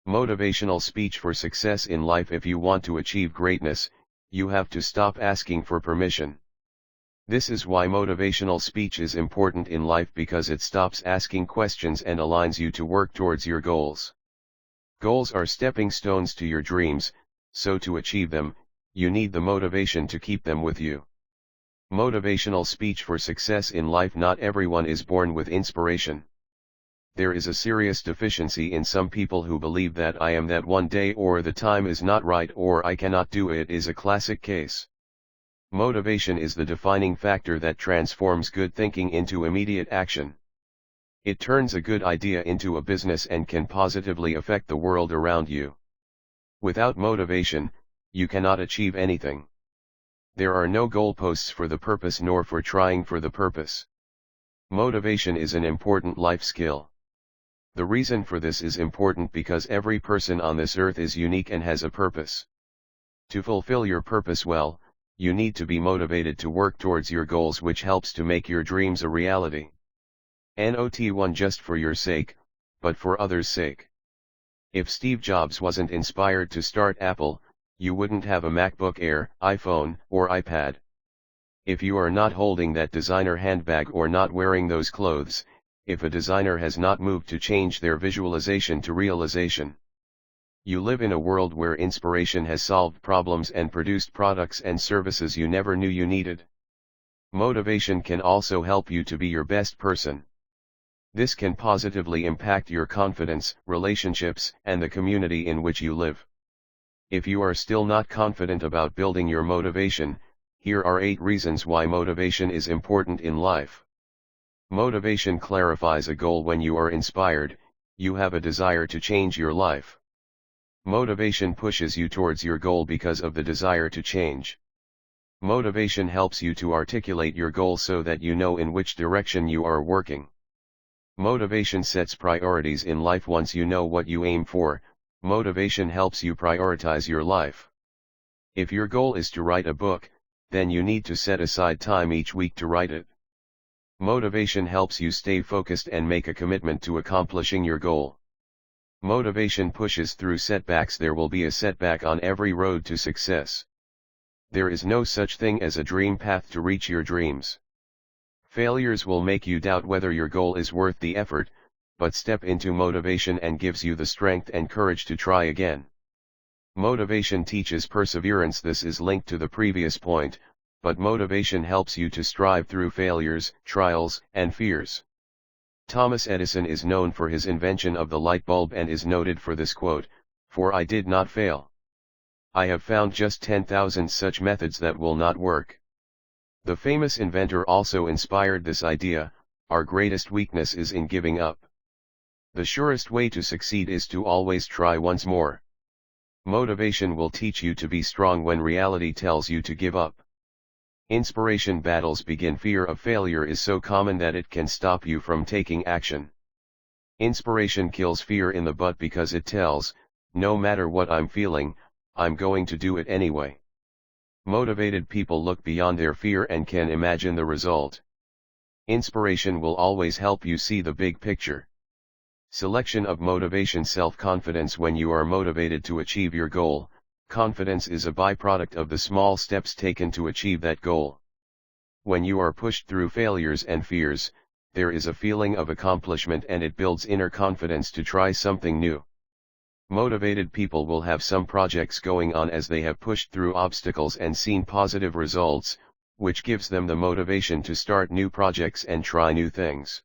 Motivational speech for success in life. If you want to achieve greatness, you have to stop asking for permission. This is why motivational speech is important in life, because it stops asking questions and aligns you to work towards your goals. Goals are stepping stones to your dreams, so to achieve them, you need the motivation to keep them with you. Motivational speech for success in life. Not everyone is born with inspiration. There is a serious deficiency in some people who believe that I am that one day, or the time is not right, or I cannot do it is a classic case. Motivation is the defining factor that transforms good thinking into immediate action. It turns a good idea into a business and can positively affect the world around you. Without motivation, you cannot achieve anything. There are no goalposts for the purpose nor for trying for the purpose. Motivation is an important life skill. The reason for this is important because every person on this earth is unique and has a purpose. To fulfill your purpose well, you need to be motivated to work towards your goals, which helps to make your dreams a reality. Not one just for your sake, but for others' sake. If Steve Jobs wasn't inspired to start Apple, you wouldn't have a MacBook Air, iPhone, or iPad. If you are not holding that designer handbag or not wearing those clothes, if a designer has not moved to change their visualization to realization. You live in a world where inspiration has solved problems and produced products and services you never knew you needed. Motivation can also help you to be your best person. This can positively impact your confidence, relationships, and the community in which you live. If you are still not confident about building your motivation, here are 8 reasons why motivation is important in life. Motivation clarifies a goal. When you are inspired, you have a desire to change your life. Motivation pushes you towards your goal because of the desire to change. Motivation helps you to articulate your goal so that you know in which direction you are working. Motivation sets priorities in life. Once you know what you aim for, motivation helps you prioritize your life. If your goal is to write a book, then you need to set aside time each week to write it. Motivation helps you stay focused and make a commitment to accomplishing your goal. Motivation pushes through setbacks. There will be a setback on every road to success. There is no such thing as a dream path to reach your dreams. Failures will make you doubt whether your goal is worth the effort, but step into motivation and gives you the strength and courage to try again. Motivation teaches perseverance. This is linked to the previous point, but motivation helps you to strive through failures, trials, and fears. Thomas Edison is known for his invention of the light bulb and is noted for this quote, "For I did not fail. I have found just 10,000 such methods that will not work." The famous inventor also inspired this idea: our greatest weakness is in giving up. The surest way to succeed is to always try once more. Motivation will teach you to be strong when reality tells you to give up. Inspiration battles begin. Fear of failure is so common that it can stop you from taking action. Inspiration kills fear in the butt because it tells, no matter what I'm feeling, I'm going to do it anyway. Motivated people look beyond their fear and can imagine the result. Inspiration will always help you see the big picture. Selection of motivation. Self-confidence. When you are motivated to achieve your goal, confidence is a byproduct of the small steps taken to achieve that goal. When you are pushed through failures and fears, there is a feeling of accomplishment and it builds inner confidence to try something new. Motivated people will have some projects going on as they have pushed through obstacles and seen positive results, which gives them the motivation to start new projects and try new things.